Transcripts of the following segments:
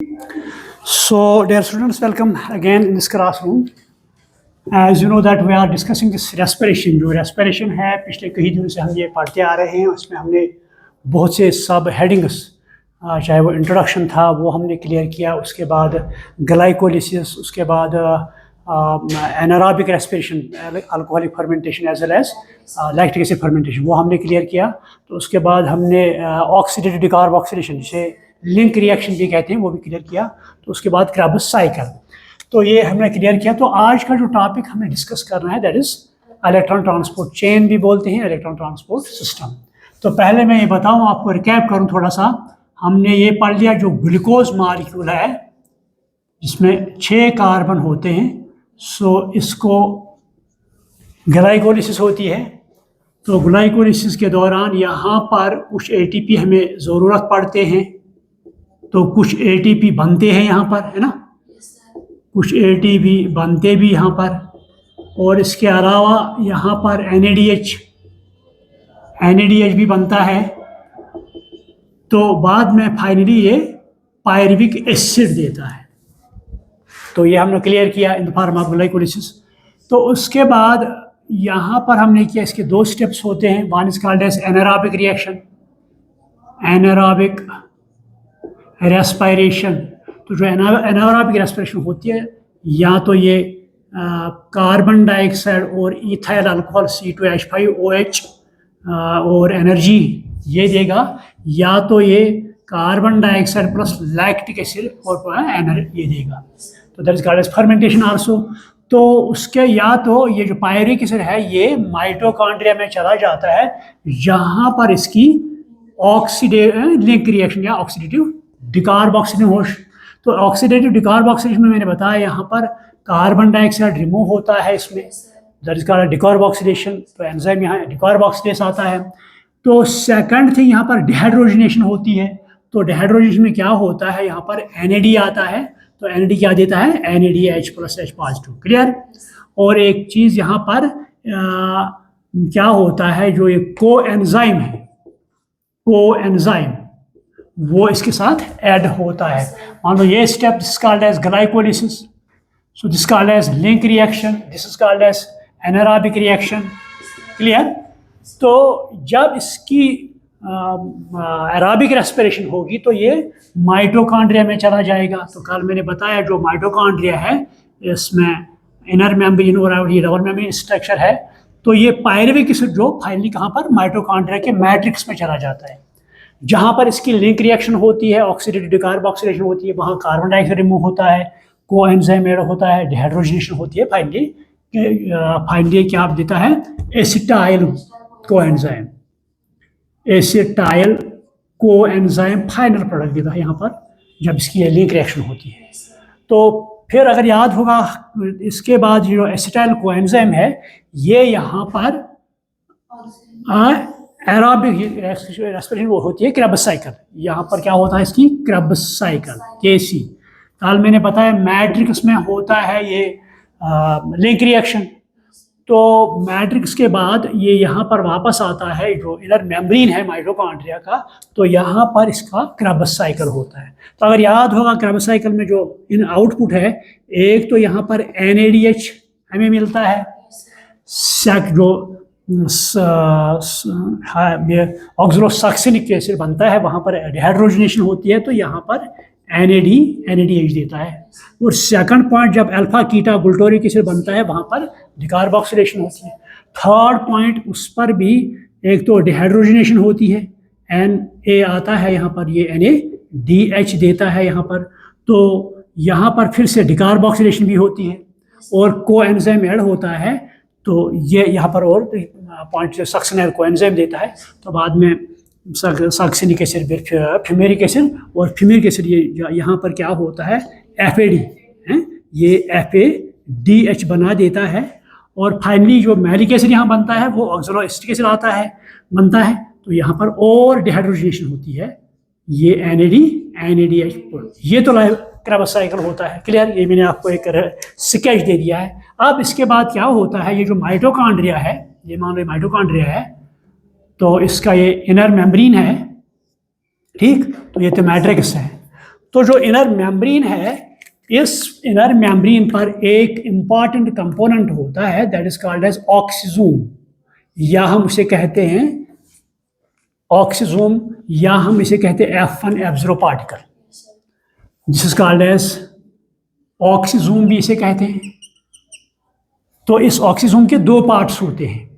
So, dear students, welcome again in this classroom. As you know that we are discussing this respiration. जो respiration है पिछले कई दिनों से हम ये पढ़ते आ रहे हैं. उसमें हमने बहुत से सब हेडिंग्स चाहे वो इंट्रोडक्शन था वो हमने क्लियर किया. उसके बाद ग्लाइकोलिसिस, उसके बाद anaerobic respiration, alcoholic fermentation as well as lactic acid fermentation, वो हमने क्लियर किया. तो उसके बाद हमने ऑक्सीडेटिव डिकार्बोक्सिलेशन, जिसे लिंक रिएक्शन भी कहते हैं, वो भी क्लियर किया. तो उसके बाद क्रेब्स साइकिल, तो ये हमने क्लियर किया. तो आज का जो टॉपिक हमें डिस्कस करना है that is electron transport chain भी बोलते हैं, इलेक्ट्रॉन ट्रांसपोर्ट सिस्टम. तो पहले मैं ये बताऊं, आपको रिकैप करूं थोड़ा सा. हमने ये पढ़ लिया जो ग्लूकोज मॉलिक्यूल है जिसमें 6 कार्बन होते हैं. सो इसको ग्लाइकोलिसिस होती है. तो ग्लाइकोलिसिस के दौरान यहाँ पर कुछ एटीपी हमें ज़रूरत पड़ते हैं. तो कुछ एटीपी बनते हैं यहाँ पर, है ना, कुछ एटीपी बनते भी यहाँ पर. और इसके अलावा यहाँ पर NADH भी बनता है. तो बाद में फाइनली ये पायरुविक एसिड देता है. तो ये हमने क्लियर किया इन द फॉर्म ऑफ ग्लाइकोलिसिस. तो उसके बाद यहाँ पर हमने किया, इसके 2 स्टेप्स होते हैं. One is called as anaerobic reaction, anaerobic respiration. तो जो एनारोबिक रेस्पिरेशन होती है, या तो ये कार्बन डाइऑक्साइड और इथाइल अल्कोहल C2H5OH और एनर्जी ये देगा, या तो ये carbon dioxide plus lactic acid और एनर्जी ये देगा. तो that is called as fermentation also. तो उसके या तो ये जो पायरुविक एसिड है ये माइटोकॉन्ड्रिया में चला जाता है, जहाँ पर इसकी ऑक्सीडेटिव लिंक रिएक्शन या ऑक्सीडेटिव डिकार्बोक्सिलेशन हो. तो ऑक्सीडेटिव डिकार्बोक्सिलेशन में मैंने बताया यहाँ पर कार्बन डाइऑक्साइड रिमूव होता है इसमें, दैट इज कॉल्ड डिकार्बोक्सिलेशन. तो एंजाइम यहाँ डिकार्बोक्सिलेस आता है. तो सेकंड थिंग यहाँ पर डिहाइड्रोजनेशन होती है. तो डिहाइड्रोजनेशन में क्या होता है, यहाँ पर NAD आता है. तो NAD क्या देता है, NADH+H पॉजिटिव. क्लियर. और एक चीज़ यहाँ पर क्या होता है, जो ये कोएंजाइम है, कोएंजाइम वो इसके साथ ऐड होता है. मान लो ये step, this called as glycolysis. So this called as link reaction, this is called as anaerobic reaction. Clear. तो जब इसकी एरोबिक रेस्पिरेशन होगी तो ये माइटोकॉन्ड्रिया में चला जाएगा. तो कल मैंने बताया जो माइटोकॉन्ड्रिया है इसमें इनर मेम्ब्रेन और ये डबल मेम्ब्रेन स्ट्रक्चर है. तो ये पायरुविक एसिड जो फाइनली कहाँ पर माइटोकॉन्ड्रिया के मैट्रिक्स में चला जाता है, जहाँ पर इसकी लिंक रिएक्शन होती है, ऑक्सीडेटिव डिकार्बोक्सिलेशन होती है, वहाँ कार्बन डाइऑक्साइड रिमूव होता है, कोएंजाइम ऐड होता है, डिहाइड्रोजनेशन होती है. फाइनली क्या आप देता है, acetyl coenzyme, acetyl coenzyme final product देता है यहाँ पर जब इसकी लिंक रिएक्शन होती है. तो फिर अगर याद होगा, इसके बाद जो एसिटाइल कोएंजाइम है ये यहाँ पर एरोबिक रेस्पिरेशन वो होती है क्रेब्स साइकिल. यहाँ पर क्या होता है, इसकी क्रेब्स साइकिल KC. कल मैंने बताया मैट्रिक्स में होता है ये लिंक रिएक्शन. तो मैट्रिक्स के बाद ये यहाँ पर वापस आता है, जो इनर मेम्ब्रेन है माइटोकॉन्ड्रिया का, तो यहाँ पर इसका क्रेब्स साइकिल होता है. तो अगर याद होगा क्रेब्स साइकिल में जो इन आउटपुट है, एक तो यहाँ पर NADH हमें मिलता है, जो ऑक्सोलोसैक्सिनिक एसिड बनता है, वहाँ पर डिहाइड्रोजनेशन होती है, तो यहाँ पर NADH देता है. और सेकंड पॉइंट जब अल्फा कीटा गुल्टोरिक एसिड बनता है, वहाँ पर डिकार्बोक्सिलेशन होती है. थर्ड पॉइंट उस पर भी एक तो डिहाइड्रोजनेशन होती है, Na आता है यहाँ पर, ये NADH देता है यहाँ पर. तो यहाँ पर फिर से डिकार्बोक्सिलेशन भी होती है और कोएंजाइम ऐड होता है. तो ये यहाँ पर और पॉइंट सक्सिनल कोएंजाइम देता है. तो बाद में सक्सिनिक एसिड, फ्यूमेरिक एसिड और फ्यूमिक एसिड, ये यहाँ पर क्या होता है, FAD है, ये FADH बना देता है. और फाइनली जो मैलिक एसिड यहाँ बनता है वो ऑक्सोलोएस्टिक एसिड बनता है. तो यहाँ पर और डिहाइड्रोजनेशन होती है, ये NADH. ये तो क्रेब्स साइकिल होता है. क्लियर. ये मैंने आपको एक स्केच दे दिया है. अब इसके बाद क्या होता है, ये जो माइटोकॉन्ड्रिया है, ये मान लो माइटोकॉन्ड्रिया है, तो इसका ये इनर मेम्ब्रेन है, ठीक. तो ये तो मैट्रिक्स है. तो जो इनर मेम्ब्रेन है, इस इनर मेम्ब्रेन पर एक इंपॉर्टेंट कंपोनेंट होता है that is called as oxysome, या हम उसे कहते हैं ऑक्सीजोम, या हम इसे कहते हैं F1 F0 particle, this is called as oxysome भी इसे कहते हैं। तो इस ऑक्सीजोम के दो पार्ट्स होते हैं,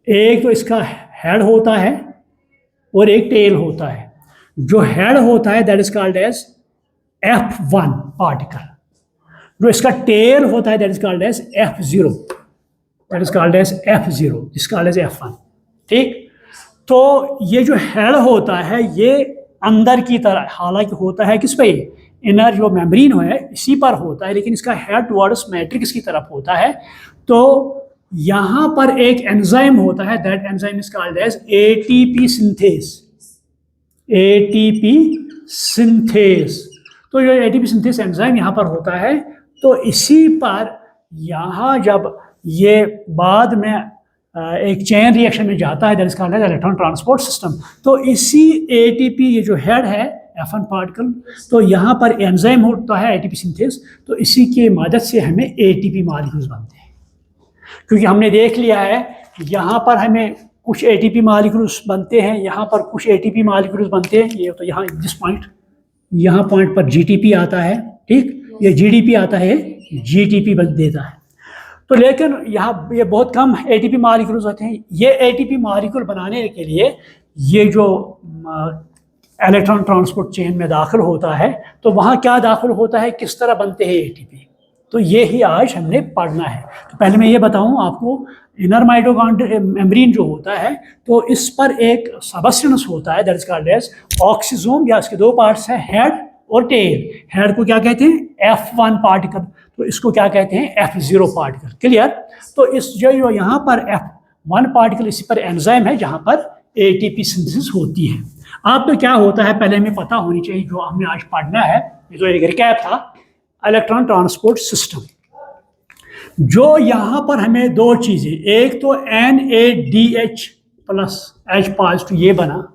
एक तो इसका हेड होता है और एक टेल होता है। जो हेड होता है that is called as F1 particle, जो इसका टेल होता है that is called as F0, that is called as F0, this called as F1। ठीक, तो ये जो हेड होता है ये अंदर की तरह, हालांकि होता है किस पे, इनर जो मेम्ब्रेन है इसी पर होता है, लेकिन इसका हेड टुवर्ड्स मैट्रिक्स की तरफ होता है। तो यहाँ पर एक एंजाइम होता है that enzyme is called as ATP synthase, ATP synthase. तो ये ATP सिंथेस एंजाइम यहाँ पर होता है, तो इसी पर यहाँ जब ये बाद में एक चेन रिएक्शन में जाता है that is called as electron transport system. तो इसी ATP, ये जो हेड है F1 पार्टिकल, तो यहाँ पर एंजाइम होता है ATP सिंथेस, तो इसी की मदद से हमें ATP मॉलिक्यूल्स बनते हैं। क्योंकि हमने देख लिया है यहाँ पर हमें कुछ ATP मॉलिक्यूल्स बनते हैं, यहाँ पर कुछ ATP मॉलिक्यूल्स बनते हैं, ये तो यहाँ जिस पॉइंट, यहाँ पॉइंट पर GTP आता है, ठीक, ये GDP आता है, GTP बन देता है। तो लेकिन यहाँ ये बहुत कम ATP मॉलिक्यूल्स होते हैं। ये ATP मॉलिक्यूल बनाने के लिए ये जो इलेक्ट्रॉन ट्रांसपोर्ट चेन में दाखिल होता है, तो वहाँ क्या दाखिल होता है, किस तरह बनते हैं ATP, तो ये ही आज हमने पढ़ना है। तो पहले मैं ये बताऊँ आपको, इनर माइटोकॉन्ड्रिया मेम्ब्रेन जो होता है, तो इस पर एक सबस्टेंस होता है that is called as oxysome, या इसके दो पार्ट्स हैं, हेड और टेल। हेड को क्या कहते हैं, F1 पार्टिकल, तो इसको क्या कहते हैं, F0 पार्टिकल। क्लियर। तो इस जो यहाँ पर F1 पार्टिकल, इसी पर एंजाइम है जहाँ पर ATP सिंथेसिस होती है। अब तो क्या होता है पहले हमें पता होनी चाहिए, जो हमने आज पढ़ना है, ये जो एक रिकैप था, इलेक्ट्रॉन ट्रांसपोर्ट सिस्टम। जो यहाँ पर हमें दो चीज़ें, एक तो NADH प्लस H पॉजिटिव ये बना,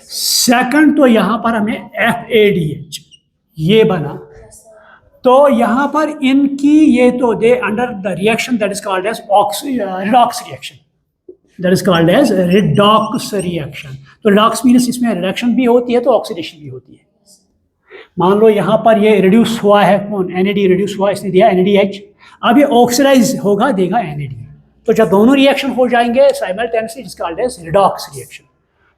सेकंड तो यहाँ पर हमें FADH ये बना। तो यहाँ पर इनकी ये तो they under the reaction that is called as redox reaction, that is called as redox reaction. तो रिडॉक्स मीन्स इसमें रिडक्शन भी होती है तो ऑक्सीडेशन भी होती है। मान लो यहाँ पर ये रिड्यूस हुआ है, कौन, NAD रिड्यूस हुआ, इसने दिया NADH, अब ये ऑक्सीडाइज होगा, देगा NAD। तो जब दोनों रिएक्शन हो जाएंगे simultaneously, it is called as redox reaction.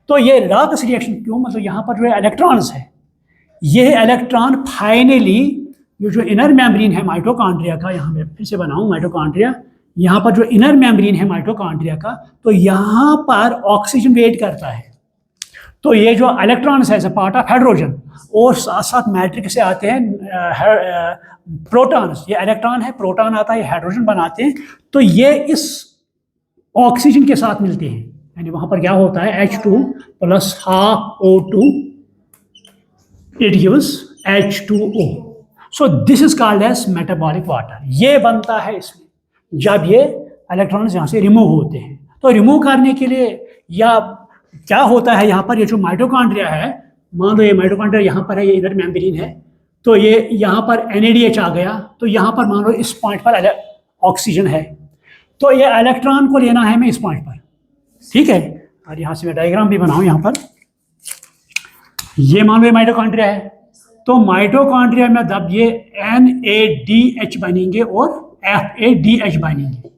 तो ये रिडॉक्स रिएक्शन क्यों, मतलब यहाँ पर जो है इलेक्ट्रॉन्स है, ये इलेक्ट्रॉन फाइनली ये जो इनर मेम्ब्रेन है माइटोकॉन्ड्रिया का, यहाँ मैं फिर से बनाऊँ माइटोकॉन्ड्रिया, यहाँ पर जो इनर मेम्ब्रेन है माइटोकॉन्ड्रिया का, तो यहाँ पर ऑक्सीजन वेट करता है। तो ये जो इलेक्ट्रॉन्स है as a part of hydrogen, और साथ साथ मैट्रिक्स से आते हैं प्रोटॉन्स, ये इलेक्ट्रॉन है, प्रोटॉन आता है, हाइड्रोजन बनाते हैं। तो ये इस ऑक्सीजन के साथ मिलते हैं, यानी वहाँ पर क्या होता है, H2 plus half O2, it gives H2O। So this is called as metabolic water. ये बनता है इसमें जब ये इलेक्ट्रॉन्स यहाँ से रिमूव होते हैं। तो रिमूव करने के लिए या क्या होता है, यहाँ पर ये जो माइटोकॉन्ड्रिया है, मान लो ये माइटोकॉन्ड्रिया यहाँ पर है, ये इधर मेम्ब्रेन है, तो ये यहाँ पर NADH आ गया, तो यहाँ पर मान लो इस पॉइंट पर ऑक्सीजन है, तो ये इलेक्ट्रॉन को लेना है हमें इस पॉइंट पर, ठीक है। और यहाँ से मैं डायग्राम भी बनाऊँ, यहाँ पर ये मान लो ये माइटोकॉन्ड्रिया है, तो माइटोकॉन्ड्रिया में जब ये NADH बनेंगे और FADH बनेंगे,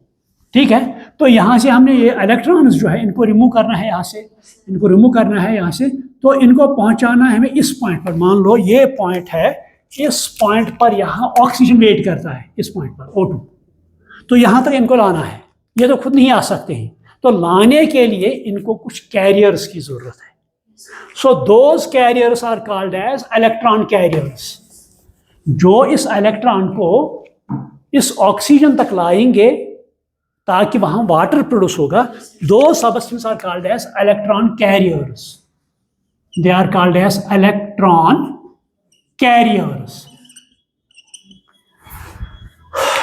ठीक है। तो यहाँ से हमने ये इलेक्ट्रॉन्स जो है इनको रिमूव करना है, यहाँ से इनको रिमूव करना है यहाँ से, तो इनको पहुँचाना है हमें इस पॉइंट पर। मान लो ये पॉइंट है, इस पॉइंट पर यहाँ ऑक्सीजन वेट करता है, इस पॉइंट पर O2, तो यहाँ तक इनको लाना है। ये तो खुद नहीं आ सकते हैं, तो लाने के लिए इनको कुछ कैरियर्स की जरूरत है। So those carriers are called as electron carriers, जो इस इलेक्ट्रॉन को इस ऑक्सीजन तक लाएंगे ताकि वहां वाटर प्रोड्यूस होगा। दो substance are called as electron carriers, they are called as electron carriers,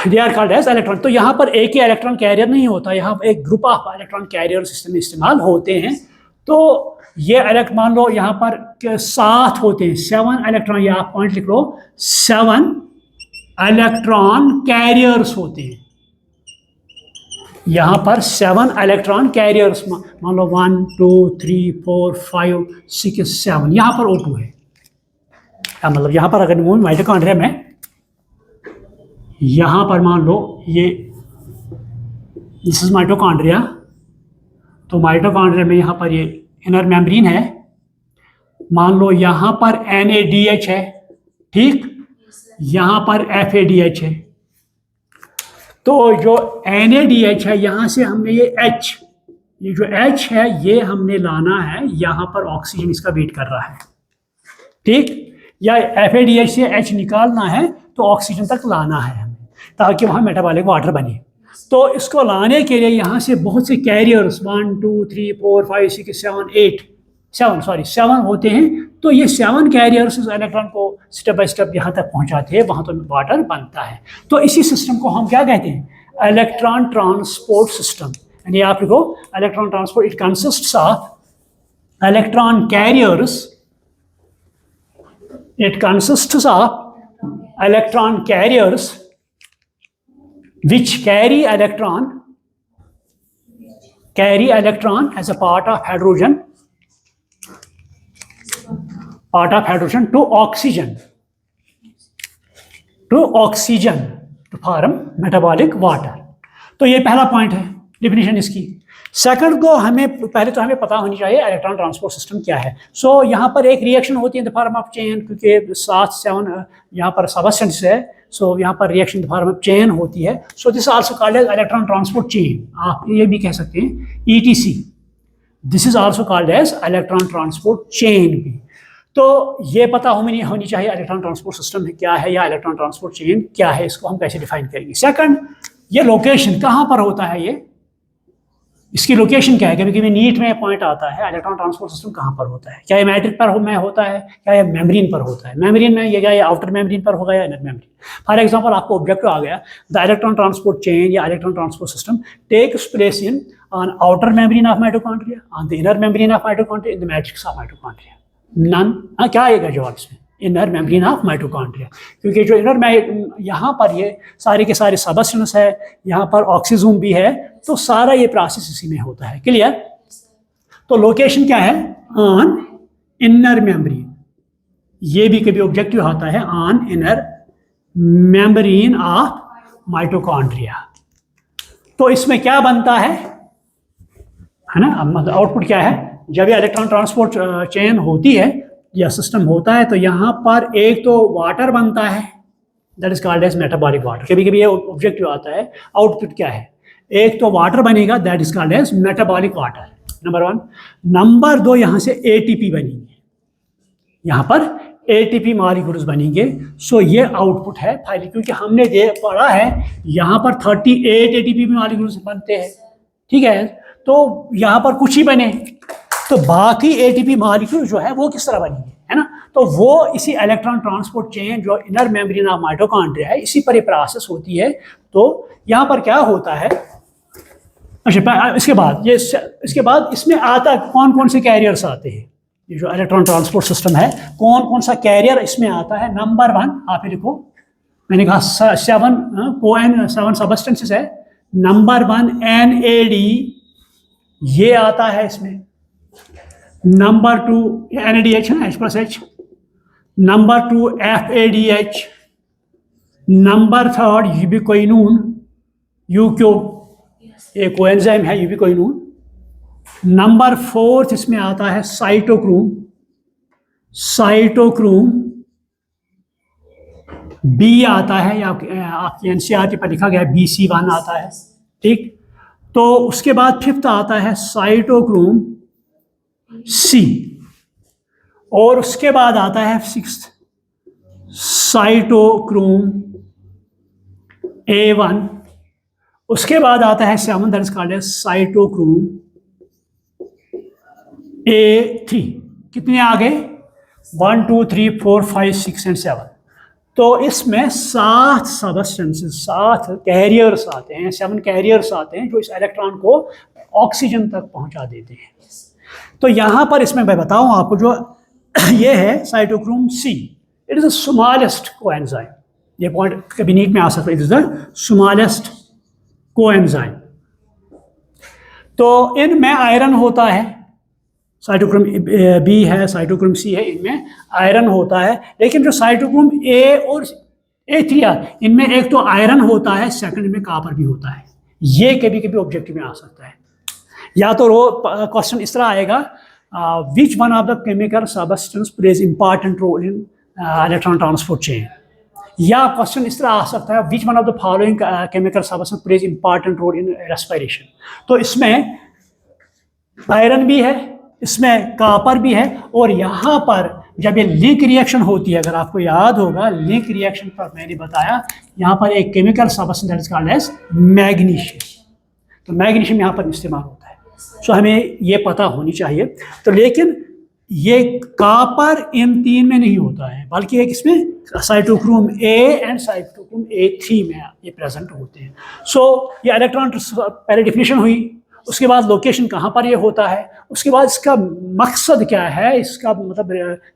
they are called as electron. तो यहाँ पर एक ही इलेक्ट्रॉन कैरियर नहीं होता, यहाँ एक group of electron carrier system इस्तेमाल होते हैं। तो ये मान लो यहाँ पर 7 होते हैं, 7 इलेक्ट्रॉन, या आप पॉइंट लिख लो, 7 इलेक्ट्रॉन कैरियर्स होते हैं। यहाँ पर 7 इलेक्ट्रॉन कैरियर्स, मान लो 1 2 3 4 5 6 7, यहाँ पर O2 है। मतलब यहाँ पर अगर माइटोकॉन्ड्रिया में यहाँ पर मान लो ये दिस इज माइटोकॉन्ड्रिया, तो माइटोकॉन्ड्रिया में यहाँ पर ये इनर मेम्ब्रेन है, मान लो यहाँ पर NADH है, ठीक, यहाँ पर FADH है। तो जो NADH है यहाँ से हमने ये जो H है ये हमने लाना है, यहाँ पर ऑक्सीजन इसका वेट कर रहा है, ठीक, या FADH से H निकालना है तो ऑक्सीजन तक लाना है हमें, ताकि वहाँ मेटाबॉलिक वाटर बने। तो इसको लाने के लिए यहाँ से बहुत से कैरियर्स 1 2 3 4 5 6 7 7 होते हैं। तो ये 7 कैरियर्स इस इलेक्ट्रॉन को स्टेप बाय स्टेप यहाँ तक पहुँचाते हैं, वहाँ तो वाटर बनता है। तो इसी सिस्टम को हम क्या कहते हैं? Electron transport system. यानी आप लिखो electron transport, it consists of electron carriers, it consists of electron carriers which carry electron as a part of hydrogen to oxygen to form metabolic water। तो ये पहला पॉइंट है डिफिनीशन इसकी। Second को हमें पहले तो हमें पता होनी चाहिए इलेक्ट्रॉन ट्रांसपोर्ट सिस्टम क्या है। सो यहाँ पर एक रिएक्शन होती है in the form of chain, क्योंकि 7 यहाँ पर सबस्टेंस है, सो यहाँ पर reaction in the form of chain होती है। So this also called as electron transport chain, आप ये भी कह सकते हैं ETC। This is also called as electron transport chain भी। तो ये पता होनी चाहिए इलेक्ट्रॉन ट्रांसपोर्ट सिस्टम क्या है या इलेक्ट्रॉन ट्रांसपोर्ट चेन क्या है, इसको हम कैसे डिफाइन करेंगे। सेकंड, ये लोकेशन कहाँ पर होता है, ये इसकी लोकेशन क्या है। कभी कभी नीट में पॉइंट आता है इलेक्ट्रॉन ट्रांसपोर्ट सिस्टम कहाँ पर होता है, क्या ये मैट्रिक पर होता है, क्या ये मेम्ब्रेन पर होता है। मेम्ब्रेन में ये क्या ये आउटर मेम्ब्रेन पर होगा या इनर मेम्ब्रेन। फॉर एग्जांपल आपको ऑब्जेक्टिव आ गया, द इलेक्ट्रॉन ट्रांसपोर्ट चेन या electron transport system takes place in on outer membrane of mitochondria, on the inner membrane of mitochondria, in the matrix of mitochondria. None, क्या आएगा जवाब इसमें? Inner membrane of mitochondria, क्योंकि जो यहाँ पर ये सारे के सारे सबस्टेंस है, यहाँ पर ऑक्सीजन भी है, तो सारा ये प्रोसेस इसी में होता है। क्लियर? तो लोकेशन क्या है? On inner membrane. ये भी कभी ऑब्जेक्टिव आता है, on inner membrane of mitochondria. तो इसमें क्या बनता है ना, मतलब आउटपुट क्या है? जब ये इलेक्ट्रॉन ट्रांसपोर्ट चेन होती है या सिस्टम होता है, तो यहाँ पर एक तो वाटर बनता है, that is called as metabolic water. कभी कभी ये ऑब्जेक्टिव आता है, आउटपुट क्या है? एक तो वाटर बनेगा, that is called as metabolic water, number 1। Number 2, यहाँ से ATP बनेंगे, यहाँ पर ATP मॉलिक्यूल्स बनेंगे। सो ये आउटपुट है फाइनली, क्योंकि हमने पढ़ा है यहाँ पर 38 ATP मॉलिक्यूल्स बनते हैं, ठीक है। तो यहाँ पर कुछ ही बने, तो बाकी ATP मॉलिक्यूल जो है वो किस तरह बनेंगे, है ना। तो वो इसी इलेक्ट्रॉन ट्रांसपोर्ट चेन जो इनर मेम्ब्रेन ऑफ माइटोकॉन्ड्रिया है, इसी पर ये प्रोसेस होती है। तो यहाँ पर क्या होता है, अच्छा इसके बाद इसमें आता कौन कौन से कैरियर्स आते हैं। ये जो इलेक्ट्रॉन ट्रांसपोर्ट सिस्टम है, कौन कौन सा कैरियर इसमें आता है। नंबर 1 आप ही लिखो, मैंने कहा 7 सबस्टेंसेस है। नंबर 1 NAD, ये आता है इसमें। नंबर 2 NADH है, H+H। Number 2 FADH। Number 3 ubiquinone, U Q, एक कोएंजाइम है यूबिक्विनोन। नंबर 4 इसमें आता है साइटोक्रोम। B आता है, या आपकी NCERT पर लिखा गया है BC1 आता है, ठीक। तो उसके बाद 5th आता है साइटोक्रोम C, और उसके बाद आता है 6th साइटोक्रोम A1। उसके बाद आता है 7th, that is called as cytochrome A3। कितने आ गए? 1 2 3 4 5 6 एंड 7। तो इसमें 7 सबस्टेंसेस, 7 कैरियर्स आते हैं, 7 कैरियर्स आते हैं जो इस इलेक्ट्रॉन को ऑक्सीजन तक पहुंचा देते हैं। तो यहाँ पर इसमें मैं बताऊँ आपको, जो ये है cytochrome C, it is the smallest coenzyme. ये पॉइंट कभी नीट में आ सकता है, it is the smallest coenzyme. तो इनमें आयरन होता है, साइटोक्रोम बी है, साइटोक्रोम सी है, इनमें आयरन होता है। लेकिन जो साइटोक्रोम ए और A3 इनमें एक तो आयरन होता है, सेकंड में कॉपर भी होता है। ये कभी कभी ऑब्जेक्टिव में आ सकता है। या तो क्वेश्चन इस तरह आएगा, which one of the chemical substance plays important role in electron transport chain. या क्वेश्चन इस तरह आ सकता है, which one of the following chemical substance plays important role in respiration. तो इसमें आयरन भी है, इसमें कॉपर भी है, और यहाँ पर जब ये लिंक रिएक्शन होती है, अगर आपको याद होगा लिंक रिएक्शन पर मैंने बताया, यहाँ पर एक chemical substance that is called as magnesium. तो मैग्नीशियम यहाँ पर इस्तेमाल होता है। सो हमें ये पता होनी चाहिए। तो लेकिन ये कॉपर इन तीन में नहीं होता है, बल्कि एक इसमें cytochrome A and cytochrome A3 में ये प्रेजेंट होते हैं। सो ये इलेक्ट्रॉन पहले डिफिनेशन हुई, उसके बाद लोकेशन कहाँ पर ये होता है, उसके बाद इसका मकसद क्या है, इसका मतलब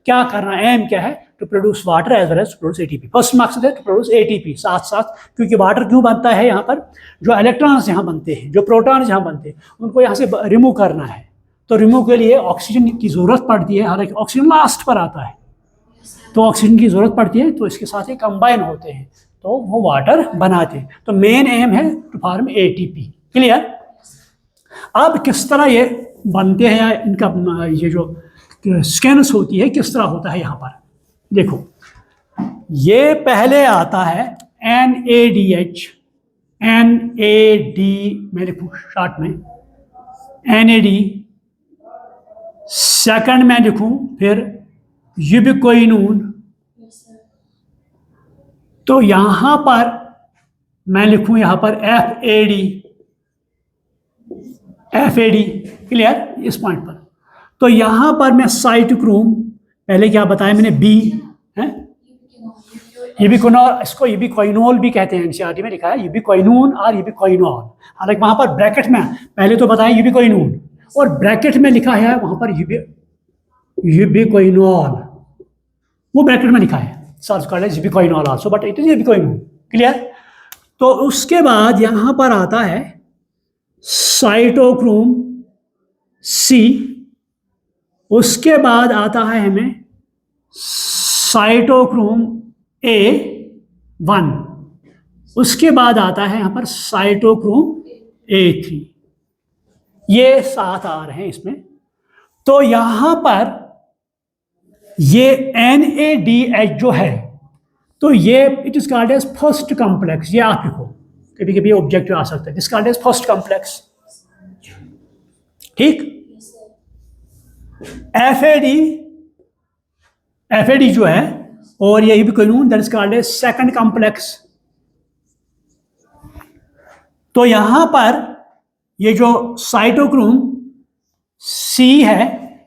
क्या करना, एम क्या है, to produce water as well as to produce ATP। First मकसद है टू प्रोड्यूस ATP साथ साथ, क्योंकि वाटर क्यों बनता है यहाँ पर, जो इलेक्ट्रॉन्स यहाँ बनते हैं, जो प्रोटॉन्स यहाँ बनते हैं, उनको यहाँ से रिमूव करना है। तो रिमूव के लिए ऑक्सीजन की ज़रूरत पड़ती है, हालांकि ऑक्सीजन लास्ट पर आता है, तो ऑक्सीजन की ज़रूरत पड़ती है, तो इसके साथ ये कंबाइन होते हैं, तो वो वाटर बनाते हैं। तो मेन एम है टू फॉर्म ATP। क्लियर? अब किस तरह ये बनते हैं, या इनका ये जो स्कैनस होती है किस तरह होता है, यहाँ पर देखो, ये पहले आता है NADH, NAD मैं लिखूँ शॉर्ट में NAD, सेकंड में लिखूँ फिर यूबिक्विनोन, तो यहाँ पर मैं लिखूँ यहाँ पर FAD। क्लियर इस पॉइंट पर? तो यहाँ पर मैं साइटोक्रोम, पहले क्या बताया मैंने, B है यूबिक्विनोल, इसको यूबिक्विनोल भी कहते हैं, एनसीईआरटी में लिखा है यूबिक्विनोन और यूबिक्विनोल। हालांकि वहाँ पर ब्रैकेट में पहले तो बताया यूबिक्विनोन, और ब्रैकेट में लिखा है वहाँ पर यूबिक्विनोल, वो ब्रैकेट में लिखा है, solve called as ubiquinol also, but it is ubiquinone. Clear? तो उसके बाद यहाँ पर आता है साइटोक्रोम C, उसके बाद आता है हमें साइटोक्रोम A1, उसके बाद आता है यहाँ पर साइटोक्रोम A3। ये 7 आ रहे हैं इसमें। तो यहाँ पर ये NADH जो है, तो ये it is called as first complex. ये आप लिखो, कभी कभी ऑब्जेक्टिव आ सकता है, this called as first complex. ठीक? FAD जो है, और ये यूबिक्विनोन that is called as second complex. तो यहां पर ये जो साइटोक्रोम C है,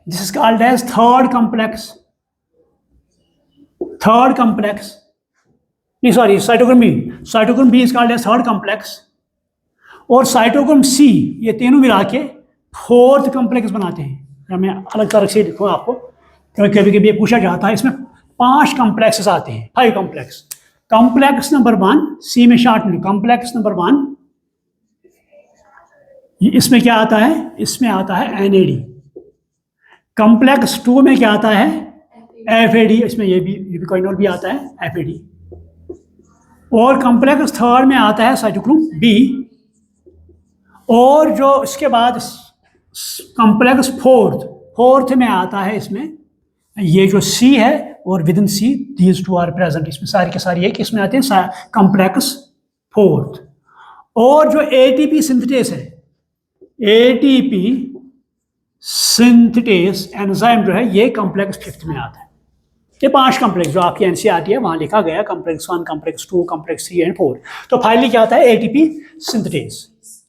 this is called as third complex. नहीं sorry, cytochrome B is called as third complex, और साइटोक्रोम C ये तीनों मिला के फोर्थ कॉम्प्लेक्स बनाते हैं। या मैं अलग तरह से लिखूँ आपको, क्योंकि कभी कभी ये पूछा जाता है, इसमें 5 कॉम्प्लेक्सेस आते हैं, 5 कॉम्प्लेक्स। कॉम्प्लेक्स नंबर 1 C में शॉर्ट में, कॉम्प्लेक्स नंबर 1 इसमें क्या आता है, इसमें आता है NAD। कॉम्प्लेक्स 2 में क्या आता है, FAD, इसमें ये भी यूबिक्विनोल भी आता है FAD। और कॉम्प्लेक्स 3 में आता है साइटोक्रोम B, और जो इसके बाद कॉम्प्लेक्स 4th में आता है, इसमें ये जो C है, और within C these 2 are present, इसमें सारी के सारी एक इसमें आते हैं कॉम्प्लेक्स 4th। और जो ATP सिंथेटेस है, ATP सिंथेटेस एंजाइम जो है, ये कॉम्प्लेक्स 5th में आता है। ये 5 कॉम्प्लेक्स जो आपकी एनसीईआरटी है वहाँ लिखा गया, कॉम्प्लेक्स 1, कॉम्प्लेक्स 2, कॉम्प्लेक्स 3 एंड 4। तो फाइनली क्या आता है, ATP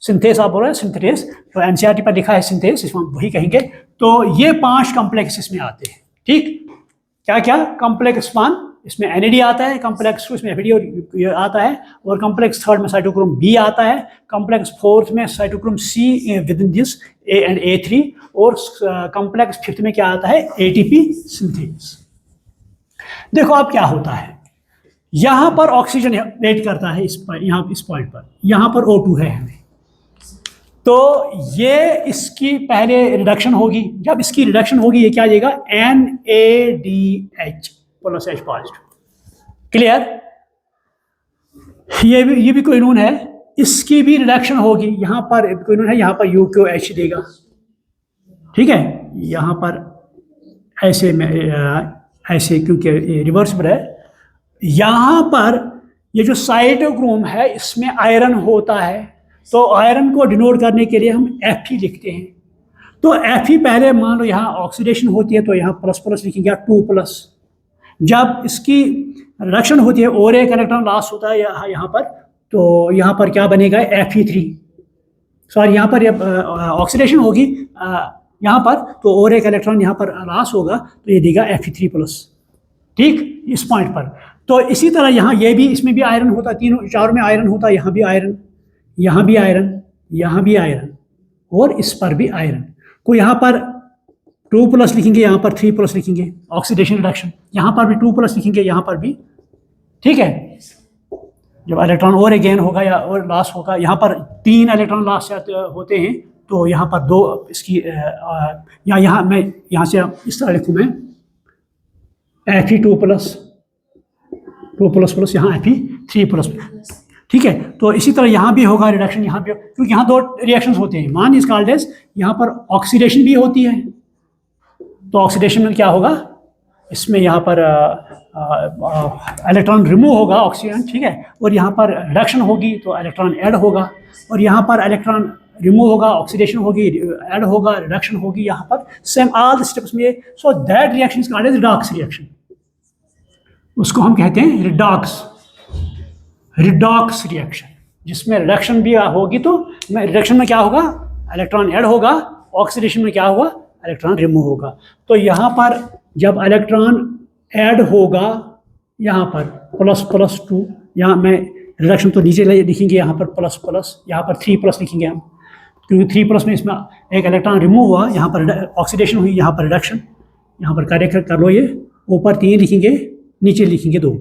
सिंथेस आप बोल रहे हैं, सिंथेटेस, तो एनसीईआरटी पर लिखा है सिंथेस, इसमें वही कहेंगे। तो ये 5 कॉम्प्लेक्स इसमें आते हैं। ठीक? क्या क्या? कॉम्प्लेक्स 1 इसमें NAD आता है, कॉम्प्लेक्स 2 इसमें FAD आता है, और कॉम्प्लेक्स 3 में साइटोक्रोम B आता है, कॉम्प्लेक्स 4 में cytochrome C with in this A and A3, और कॉम्प्लेक्स 5 में क्या आता है, ATP सिंथेस। देखो अब क्या होता है, यहां पर ऑक्सीजन वेट करता है इस पॉइंट पर, यहां पर O2 है हमें, तो ये इसकी पहले रिडक्शन होगी, जब इसकी रिडक्शन होगी ये क्या देगा, NADH plus H positive. Clear? ये भी क्विनोन है, इसकी भी रिडक्शन होगी, यहां पर क्विनोन है, यहां पर UQH देगा, ठीक है, यहां पर ऐसे में ऐसे क्योंकि रिवर्सिबल है, यहां पर ये जो साइटोक्रोम है इसमें आयरन होता है, तो आयरन को डिनोट करने के लिए हम Fe लिखते हैं। तो Fe पहले मान लो यहाँ ऑक्सीडेशन होती है तो यहाँ प्लस प्लस लिखेंगे, 2+। जब इसकी रिडक्शन होती है और एक इलेक्ट्रॉन लॉस होता है यहाँ पर, तो यहाँ पर क्या बनेगा, Fe3। सॉरी, यहाँ पर ऑक्सीडेशन होगी यहाँ पर, तो और एक इलेक्ट्रॉन यहाँ पर लॉस होगा, तो ये देगा Fe3+, ठीक, इस पॉइंट पर। तो इसी तरह यहाँ ये भी, इसमें भी आयरन होता है, तीनों चारों में आयरन होता है, यहाँ भी आयरन, यहाँ भी आयरन, यहाँ भी आयरन, और इस पर भी आयरन को यहाँ पर 2+ लिखेंगे, यहाँ पर 3+ लिखेंगे, ऑक्सीडेशन रिडक्शन, यहाँ पर भी 2+ लिखेंगे, यहाँ पर भी, ठीक है। जब इलेक्ट्रॉन और गेन होगा या और लॉस होगा, यहाँ पर 3 इलेक्ट्रॉन लॉस होते हैं, तो यहाँ पर 2 इसकी या यहाँ मैं यहाँ से इस तरह लिखूँ मैं, Fe2+, 2++, यहाँ Fe3+, ठीक है। तो इसी तरह यहाँ भी होगा रिडक्शन, यहाँ भी, क्योंकि यहाँ 2 रिएक्शंस होते हैं, वन इज कॉल्ड एज, यहाँ पर ऑक्सीडेशन भी होती है, तो ऑक्सीडेशन में क्या होगा, इसमें यहाँ पर इलेक्ट्रॉन रिमूव होगा ऑक्सीजन, ठीक है, और यहाँ पर रिडक्शन होगी तो इलेक्ट्रॉन ऐड होगा, और यहाँ पर इलेक्ट्रॉन रिमूव होगा, ऑक्सीडेशन होगी, ऐड होगा, रिडक्शन होगी, यहाँ पर सेम ऑल द स्टेप्स में। So that reaction is called as redox reaction, उसको हम कहते हैं रिडॉक्स रिएक्शन, जिसमें रिडक्शन भी होगी, तो रिडक्शन में क्या होगा, इलेक्ट्रॉन ऐड होगा, ऑक्सीडेशन में क्या होगा, इलेक्ट्रॉन रिमूव होगा। तो यहाँ पर जब इलेक्ट्रॉन ऐड होगा, यहाँ पर ++2, यहाँ मैं रिडक्शन तो नीचे लिखेंगे, यहाँ पर ++, यहाँ पर 3+ लिखेंगे हम, क्योंकि 3+ में इसमें एक इलेक्ट्रॉन रिमूव हुआ, यहाँ पर ऑक्सीडेशन हुई, यहाँ पर रिडक्शन, यहाँ पर करेक्ट कर लो, ये ऊपर 3 लिखेंगे, नीचे लिखेंगे 2,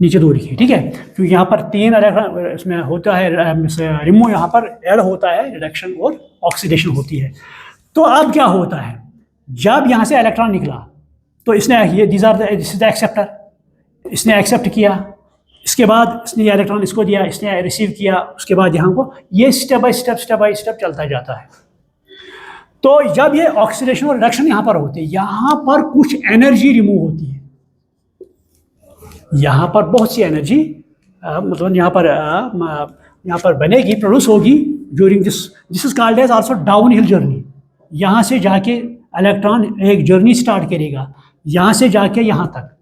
नीचे 2 लिखिए, ठीक है, क्योंकि यहाँ पर 3 इलेक्ट्रॉन इसमें होता है रिमूव, यहाँ पर ऐड होता है, रिडक्शन और ऑक्सीडेशन होती है। तो अब क्या होता है, जब यहाँ से इलेक्ट्रॉन निकला, तो इसने ये दिस इज द एक्सेप्टर, इसने एक्सेप्ट किया, इसके बाद इसने ये इलेक्ट्रॉन इसको दिया, इसने रिसीव किया, उसके बाद यहाँ को ये स्टेप बाय स्टेप चलता जाता है। तो जब ये ऑक्सीडेशन और रिडक्शन यहाँ पर होते हैं, यहाँ पर कुछ एनर्जी रिमूव होती है, यहाँ पर बहुत सी एनर्जी मतलब यहाँ पर बनेगी, प्रोड्यूस होगी during this is called as also downhill journey. यहाँ से जाके इलेक्ट्रॉन एक जर्नी स्टार्ट करेगा, यहाँ से जाके यहाँ तक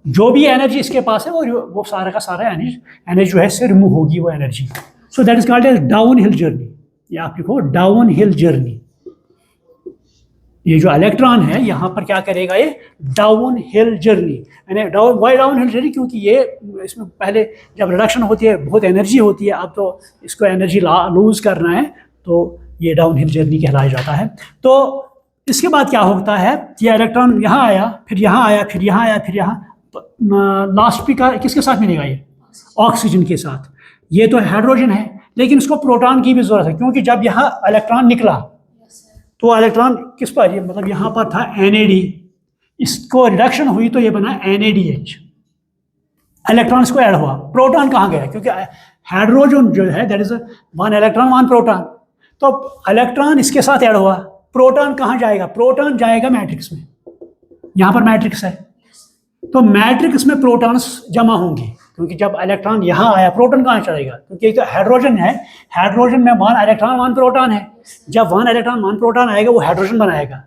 जो भी एनर्जी इसके पास है वो सारा का सारा एनर्जी जो है इससे रिमूव होगी वो energy. So that is called as downhill journey, या आप लिखो डाउन हिल जर्नी। ये जो इलेक्ट्रॉन है यहाँ पर क्या करेगा, ये डाउन हिल जर्नी, यानी वाई डाउन हिल जर्नी, क्योंकि ये इसमें पहले जब रिडक्शन होती है बहुत एनर्जी होती है, अब तो इसको एनर्जी लूज करना है, तो ये डाउन हिल जर्नी कहलाया जाता है। तो इसके बाद क्या होता है, ये इलेक्ट्रॉन यहाँ आया, फिर यहाँ आया, फिर यहाँ आया, फिर यहाँ, लास्ट पे किसके साथ मिलेगा, ये ऑक्सीजन के साथ। ये तो हाइड्रोजन है, लेकिन इसको प्रोटॉन की भी जरूरत है, क्योंकि जब यहाँ इलेक्ट्रॉन निकला तो इलेक्ट्रॉन किस पर, ये मतलब यहाँ पर था NAD, इसको रिडक्शन हुई तो ये बना NADH, इलेक्ट्रॉन इसको ऐड हुआ, प्रोटॉन कहाँ गया, क्योंकि हाइड्रोजन जो है दैट इज 1 इलेक्ट्रॉन 1 प्रोटॉन, तो इलेक्ट्रॉन इसके साथ ऐड हुआ, प्रोटॉन कहाँ जाएगा, प्रोटॉन जाएगा मैट्रिक्स में, यहाँ पर मैट्रिक्स है, तो मैट्रिक्स में प्रोटॉन्स जमा होंगे, क्योंकि जब इलेक्ट्रॉन यहाँ आया प्रोटॉन कहाँ चढ़ेगा, क्योंकि एक तो हाइड्रोजन है, हाइड्रोजन में 1 इलेक्ट्रॉन 1 प्रोटॉन है, जब 1 इलेक्ट्रॉन 1 प्रोटॉन आएगा वो हाइड्रोजन बनाएगा।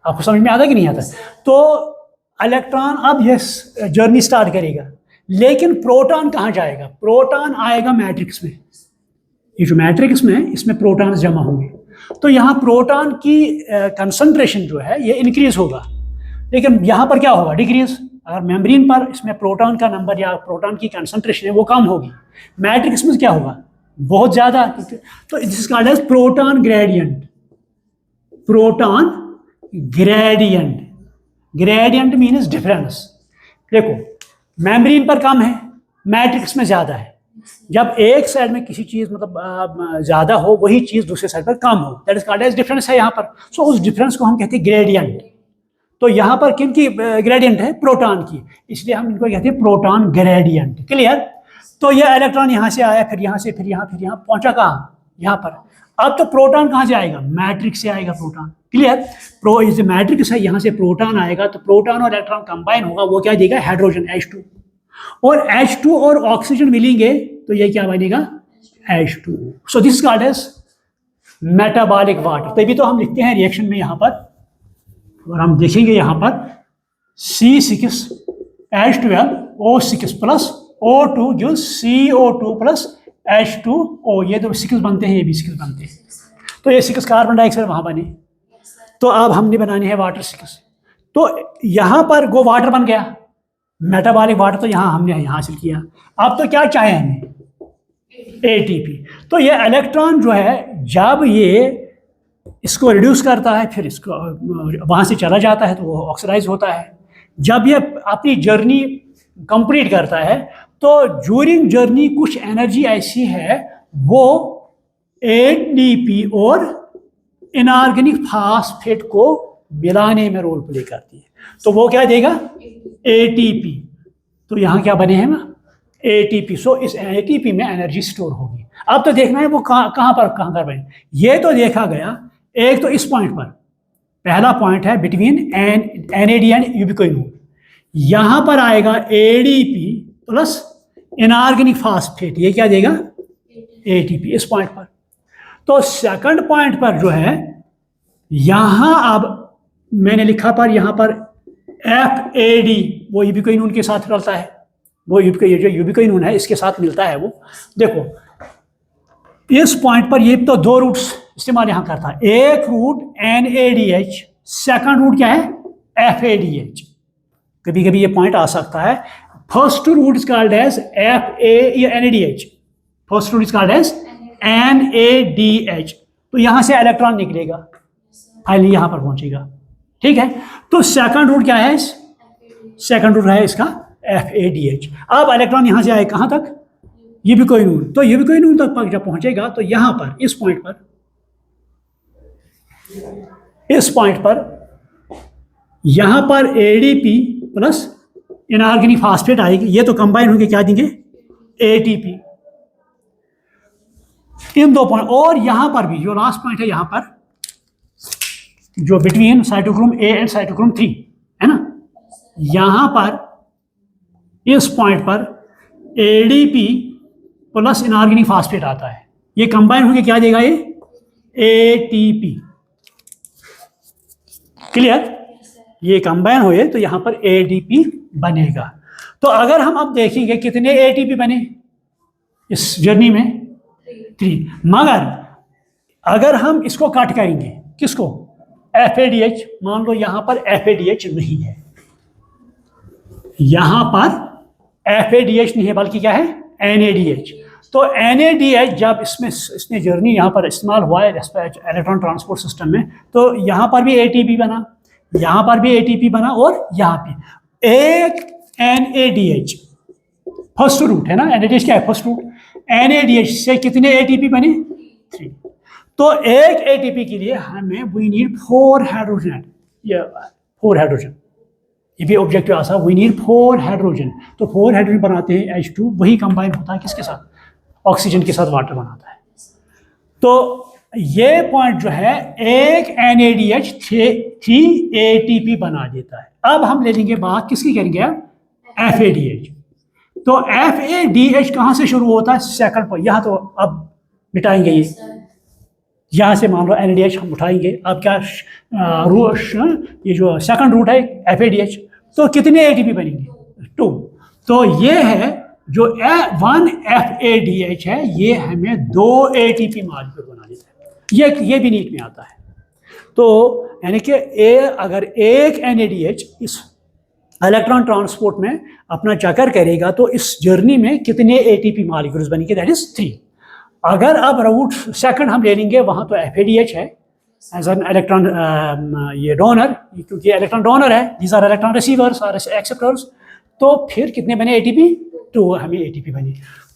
आपको समझ में आता कि नहीं आता? तो इलेक्ट्रॉन अब ये जर्नी स्टार्ट करेगा, लेकिन प्रोटॉन कहाँ जाएगा, प्रोटॉन आएगा मैट्रिक्स में, ये जो मैट्रिक्स में इसमें प्रोटॉन जमा होंगे, तो यहाँ प्रोटॉन की कंसंट्रेशन जो है ये इंक्रीज होगा, लेकिन यहाँ पर क्या होगा, डिक्रीज। अगर मेम्ब्रेन पर इसमें प्रोटॉन का नंबर या प्रोटॉन की कंसंट्रेशन है वो कम होगी, मैट्रिक्स में क्या होगा, बहुत ज़्यादा। तो this is called as proton gradient. Proton gradient, gradient means difference. देखो मेम्ब्रेन पर कम है, मैट्रिक्स में ज़्यादा है। जब एक साइड में किसी चीज़ मतलब ज़्यादा हो, वही चीज़ दूसरे साइड पर कम हो, that is called age difference है यहाँ पर। सो उस डिफरेंस को हम कहते हैं ग्रेडियंट। तो यहाँ पर किन की ग्रेडियंट है, प्रोटॉन की, इसलिए हम इनको कहते हैं प्रोटॉन ग्रेडियंट। क्लियर। तो ये इलेक्ट्रॉन यहाँ से आया, फिर यहाँ से, फिर यहाँ, फिर यहाँ पहुंचा कहाँ, यहाँ पर। अब तो प्रोटॉन कहाँ से आएगा, मैट्रिक्स से आएगा प्रोटॉन। क्लियर। जो मैट्रिक्स है यहाँ से प्रोटॉन आएगा, तो प्रोटॉन और इलेक्ट्रॉन कंबाइन होगा, वो क्या देगा, हाइड्रोजन H2। और H2 और ऑक्सीजन मिलेंगे तो ये क्या बनेगा, H2। So this is called as metabolic water. तभी तो हम लिखते हैं रिएक्शन में यहाँ पर, और हम देखेंगे यहाँ पर C6H12O6 प्लस O2 जो CO2 प्लस H2O, ये दो 6 बनते हैं, ये भी 6 बनते हैं। तो ये 6 कार्बन डाइऑक्साइड वहाँ बने। तो अब हमने बनानी है वाटर 6। तो यहाँ पर वो वाटर बन गया, मेटाबॉलिक वाटर, तो यहाँ हमने यहाँ हासिल किया। अब तो क्या चाहे हमें, ATP। तो ये इलेक्ट्रॉन जो है जब ये इसको रिड्यूस करता है, फिर इसको वहाँ से चला जाता है तो वो ऑक्सीडाइज होता है। जब ये अपनी जर्नी कंप्लीट करता है तो ड्यूरिंग जर्नी कुछ एनर्जी ऐसी है वो ADP और इनऑर्गेनिक फास्फेट को मिलाने में रोल प्ले करती है। तो वो क्या देगा, ATP। तो यहाँ क्या बने हैं ना, ATP। सो इस ATP में एनर्जी स्टोर होगी। अब तो देखना है वो कहाँ पर बने। ये तो देखा गया एक तो इस पॉइंट पर, पहला पॉइंट है बिटवीन NAD एंड यूबिक्विनोन। यहाँ पर आएगा ADP प्लस इनऑर्गेनिक फास्फेट, ये क्या देगा, ATP इस पॉइंट पर। तो सेकंड पॉइंट पर जो है यहाँ, अब मैंने लिखा पर यहाँ पर FAD, वो यूबिक्विनोन के साथ मिलता है, वो जो यूबिक्विनोन है इसके साथ मिलता है वो। देखो इस पॉइंट पर ये तो दो रूट्स इस्तेमाल यहाँ करता है, एक रूट NADH, सेकंड रूट क्या है, FADH। कभी कभी ये पॉइंट आ सकता है। First route is called as NADH, first route is called as NADH। तो यहाँ से इलेक्ट्रॉन निकलेगा, फाइनली यहाँ पर पहुंचेगा। ठीक है। तो सेकंड रूट क्या है, सेकंड रूट है इसका FADH। अब इलेक्ट्रॉन यहाँ से आए कहाँ तक, यूबिक्विनोन। तो यूबिक्विनोन तक जब पहुंचेगा तो यहाँ पर इस पॉइंट पर, इस पॉइंट पर यहां पर ADP प्लस इनऑर्गेनिक फास्फेट आएगी, ये तो कंबाइन होंगे, क्या देंगे, ATP। इन दो पॉइंट, और यहां पर भी जो लास्ट पॉइंट है, यहां पर जो between cytochrome A and cytochrome 3 है ना, यहां पर इस पॉइंट पर ADP प्लस इनऑर्गेनिक फास्फेट आता है, ये कंबाइन होकर क्या देगा, ये ATP। क्लियर। ये कंबाइन हुए तो यहां पर ADP बनेगा। तो अगर हम अब देखेंगे कितने ATP बने इस जर्नी में, 3। मगर अगर हम इसको काट करेंगे, किसको, FADH, मान लो यहां पर FADH नहीं है, यहां पर FADH नहीं है, बल्कि क्या है, NADH। तो NADH जब इसने जर्नी यहाँ पर इस्तेमाल हुआ है इलेक्ट्रॉन ट्रांसपोर्ट सिस्टम में, तो यहाँ पर भी ATP बना, यहाँ पर भी ATP बना, और यहाँ पे एक NADH फर्स्ट रूट है ना, NADH क्या है, फर्स्ट रूट। NADH से कितने ATP बने, 3। तो एक ATP के लिए हमें वी नीड 4 हाइड्रोजन, ये 4 हाइड्रोजन, ये भी ऑब्जेक्टिव आसा, वी नीड 4 हाइड्रोजन। तो 4 हाइड्रोजन बनाते हैं H2, वही कंबाइन होता है किसके साथ, ऑक्सीजन के साथ वाटर बनाता है। तो ये पॉइंट जो है एक NADH 3 ATP बना देता है। अब हम ले लेंगे बात किसकी करेंगे, FADH। तो FADH कहाँ से शुरू होता है, सेकंड पॉइंट। यहाँ तो अब मिटाएंगे, ये यहाँ से मान लो NADH हम उठाएंगे। अब क्या ये जो सेकंड रूट है FADH, तो कितने ATP बनेंगे, 2। तो ये है जो 1 FADH है, ये हमें 2 ATP मॉलिक्यूल बना देता है। ये भी नीट में आता है। तो यानी कि अगर एक NADH इस इलेक्ट्रॉन ट्रांसपोर्ट में अपना चक्कर करेगा तो इस जर्नी में कितने एटीपी मॉलिक्यूल्स बनेंगे, दैट इज 3। अगर अब रूट सेकंड हम ले लेंगे, वहाँ तो FADH है एज एन इलेक्ट्रॉन ये डोनर, क्योंकि इलेक्ट्रॉन डोनर है, दीज आर इलेक्ट्रॉन रिसीवर्स और एक्सेप्टर्स, तो फिर कितने बने ATP, 2 हमें ATP बने।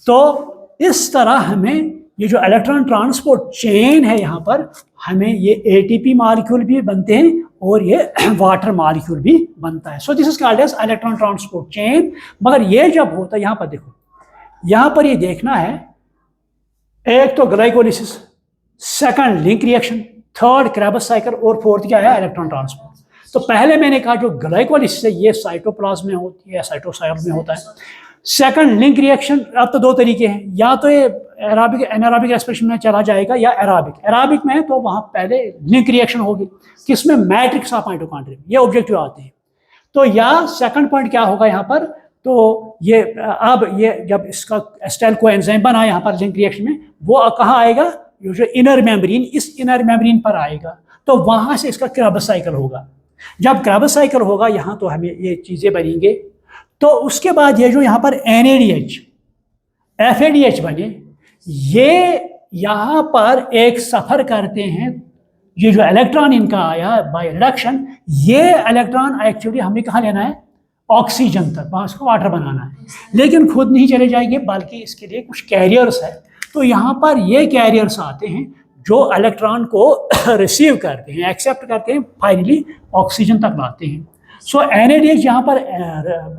तो इस तरह हमें ये जो इलेक्ट्रॉन ट्रांसपोर्ट चेन है यहाँ पर, हमें ये ATP मॉलिक्यूल भी बनते हैं और ये वाटर मॉलिक्यूल भी बनता है। So this is called as electron transport chain. मगर ये जब होता है, यहाँ पर देखो, यहाँ पर ये देखना है, एक तो glycolysis, second link reaction, third Krebs cycle और फोर्थ क्या है, इलेक्ट्रॉन ट्रांसपोर्ट। तो पहले मैंने कहा जो ग्लाइकोलिसिस है ये साइटोप्लाज्म में होती है, साइटोसॉल में होता है। सेकंड लिंक रिएक्शन, अब तो 2 तरीके हैं, या तो ये एराबिक एनारोबिक रेस्पिरेशन में चला जाएगा या एराबिक में है तो वहाँ पहले लिंक रिएक्शन होगी, किसमें, मैट्रिक्स ऑफ माइटोकॉन्ड्रिया, ये ऑब्जेक्टिव आते हैं। तो या सेकंड पॉइंट क्या होगा यहाँ पर, तो ये अब ये जब इसका एस्टाइल कोएंजाइम बना यहाँ पर लिंक रिएक्शन में, वो कहाँ आएगा, ये जो इनर मेम्ब्रेन, इस इनर मेम्ब्रेन पर आएगा, तो वहाँ से इसका क्रेबस साइकिल होगा। जब क्रेबस साइकिल होगा यहाँ तो हमें ये चीज़ें बनेंगे। तो उसके बाद ये जो यहाँ पर NADH FADH बने, ये यहाँ पर एक सफ़र करते हैं, ये जो इलेक्ट्रॉन इनका आया बाय रिडक्शन, ये इलेक्ट्रॉन एक्चुअली हमें कहाँ लेना है, ऑक्सीजन तक, वहाँ उसको वाटर बनाना है, लेकिन खुद नहीं चले जाएंगे, बल्कि इसके लिए कुछ कैरियर्स है। तो यहाँ पर ये कैरियर्स आते हैं जो इलेक्ट्रॉन को रिसीव करते हैं, एक्सेप्ट करते हैं, फाइनली ऑक्सीजन तक लाते हैं। सो NADH यहाँ पर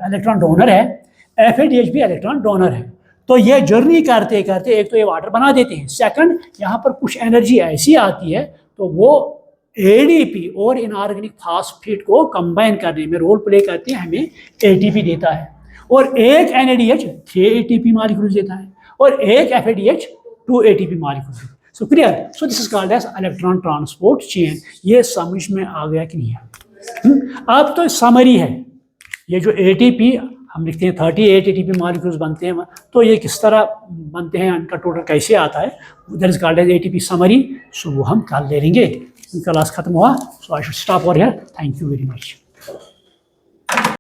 इलेक्ट्रॉन डोनर है, FADH भी इलेक्ट्रॉन डोनर है। तो ये जर्नी करते करते एक तो ये वाटर बना देते हैं, सेकंड यहाँ पर कुछ एनर्जी ऐसी आती है तो वो ADP और इनऑर्गेनिक फास्फेट को कंबाइन करने में रोल प्ले करते हैं, हमें ATP देता है। और एक NADH 3 ATP मॉलिक्यूल्स देता है और एक FADH 2 ATP molecules. So clear, so this is called as electron transport chain. ये समझ में आ गया कि नहीं है? अब तो समरी है, ये जो ATP हम लिखते हैं 38 ATP मॉलिक्यूल्स बनते हैं, तो ये किस तरह बनते हैं, उनका टोटल कैसे आता है, that is called as ATP summary. So वो हम कल ले लेंगे, क्लास खत्म हुआ। So I should stop over here, thank you very much.